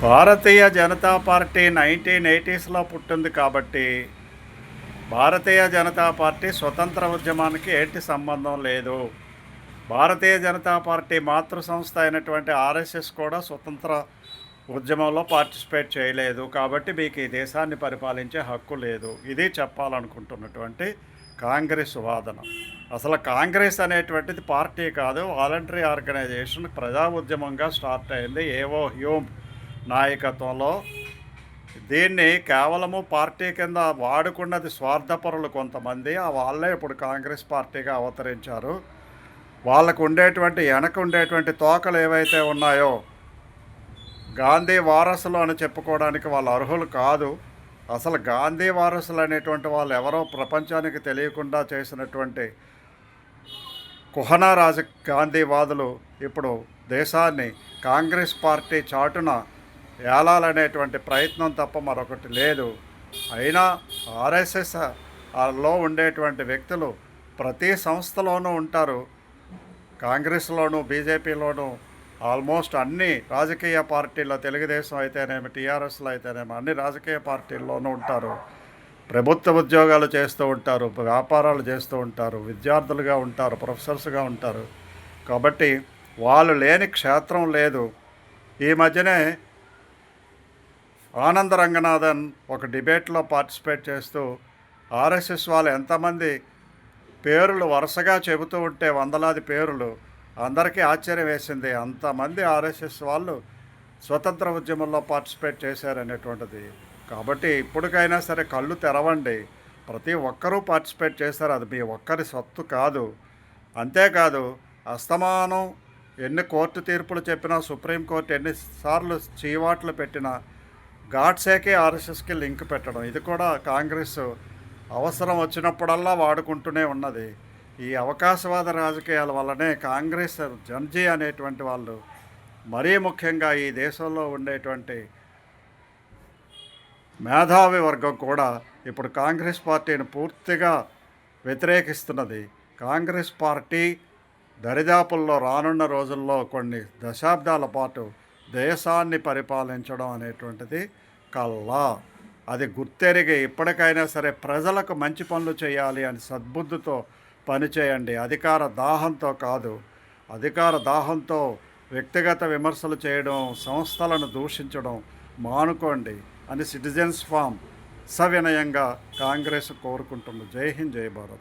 Bharatiya Janata party 1980స్లో పుట్టింది కాబట్టి Bharatiya Janata party స్వతంత్ర ఉద్యమానికి ఏంటి సంబంధం లేదు. భారతీయ జనతా పార్టీ మాతృ సంస్థ అయినటువంటి ఆర్ఎస్ఎస్ కూడా స్వతంత్ర ఉద్యమంలో పార్టిసిపేట్ చేయలేదు. కాబట్టి మీకు ఈ దేశాన్ని పరిపాలించే హక్కు లేదు. ఇది చెప్పాలనుకుంటున్నటువంటి కాంగ్రెస్ వాదన. అసలు కాంగ్రెస్ అనేటువంటిది పార్టీ కాదు, వాలంటరీ ఆర్గనైజేషన్. ప్రజా ఉద్యమంగా స్టార్ట్ అయింది ఏవో హ్యూమ్ నాయకత్వంలో. దీన్ని కేవలము పార్టీ కింద వాడుకున్నది స్వార్థపరులు కొంతమంది. వాళ్ళే ఇప్పుడు కాంగ్రెస్ పార్టీగా అవతరించారు. వాళ్ళకు ఉండేటువంటి ఉండేటువంటి తోకలు ఏవైతే ఉన్నాయో, గాంధీ వారసులు అని చెప్పుకోవడానికి వాళ్ళు అర్హులు కాదు. అసలు గాంధీ వారసులు అనేటువంటి వాళ్ళు ఎవరో ప్రపంచానికి తెలియకుండా చేసినటువంటి కుహనా గాంధీవాదులు ఇప్పుడు దేశాన్ని కాంగ్రెస్ పార్టీ చాటున ఏలాలనేటువంటి ప్రయత్నం తప్ప మరొకటి లేదు. అయినా ఆర్ఎస్ఎస్లో ఉండేటువంటి వ్యక్తులు ప్రతి సంస్థలోనూ ఉంటారు. కాంగ్రెస్లోనూ బీజేపీలోనూ ఆల్మోస్ట్ అన్ని రాజకీయ పార్టీల్లో, తెలుగుదేశం అయితేనేమి, టీఆర్ఎస్లో అయితేనేమి, అన్ని రాజకీయ పార్టీల్లోనూ ఉంటారు. ప్రభుత్వ ఉద్యోగాలు చేస్తూ ఉంటారు, వ్యాపారాలు చేస్తూ ఉంటారు, విద్యార్థులుగా ఉంటారు, ప్రొఫెసర్స్గా ఉంటారు. కాబట్టి వాళ్ళు లేని క్షేత్రం లేదు. ఈ మధ్యనే ఆనంద రంగనాథన్ ఒక డిబేట్లో పార్టిసిపేట్ చేస్తూ ఆర్ఎస్ఎస్ వాళ్ళు ఎంతమంది పేర్లు వరుసగా చెబుతూ ఉంటే, వందలాది పేర్లు, అందరికీ ఆశ్చర్యం వేసింది. అంతమంది ఆర్ఎస్ఎస్ వాళ్ళు స్వతంత్ర ఉద్యమంలో పార్టిసిపేట్ చేశారనేటువంటిది. కాబట్టి ఇప్పటికైనా సరే కళ్ళు తెరవండి. ప్రతి ఒక్కరూ పార్టిసిపేట్ చేశారు. అది మీ ఒక్కరి సొత్తు కాదు. అంతేకాదు, అస్తమానం ఎన్ని కోర్టు తీర్పులు చెప్పినా, సుప్రీంకోర్టు ఎన్నిసార్లు చీవాట్లు పెట్టినా, గాడ్సేకే ఆర్ఎస్ఎస్కి లింక్ పెట్టడం, ఇది కూడా కాంగ్రెస్ అవసరం వచ్చినప్పుడల్లా వాడుకుంటూనే ఉన్నది. ఈ అవకాశవాద రాజకీయాల వల్లనే కాంగ్రెస్ జన్జీ అనేటువంటి వాళ్ళు, మరీ ముఖ్యంగా ఈ దేశంలో ఉండేటువంటి మేధావి వర్గం కూడా ఇప్పుడు కాంగ్రెస్ పార్టీని పూర్తిగా వ్యతిరేకిస్తున్నది. కాంగ్రెస్ పార్టీ దరిదాపుల్లో రానున్న రోజుల్లో కొన్ని దశాబ్దాల పాటు దేశాన్ని పరిపాలించడం అనేటువంటిది కల్లా. అది గుర్తెరిగి ఇప్పటికైనా సరే ప్రజలకు మంచి పనులు చేయాలి అని సద్బుద్ధితో పనిచేయండి. అధికార దాహంతో కాదు. అధికార దాహంతో వ్యక్తిగత విమర్శలు చేయడం, సంస్థలను దూషించడం మానుకోండి అని సిటిజన్స్ ఫామ్ సవినయంగా కాంగ్రెస్ కోరుకుంటుంది. జై హింద్, జై భారత్.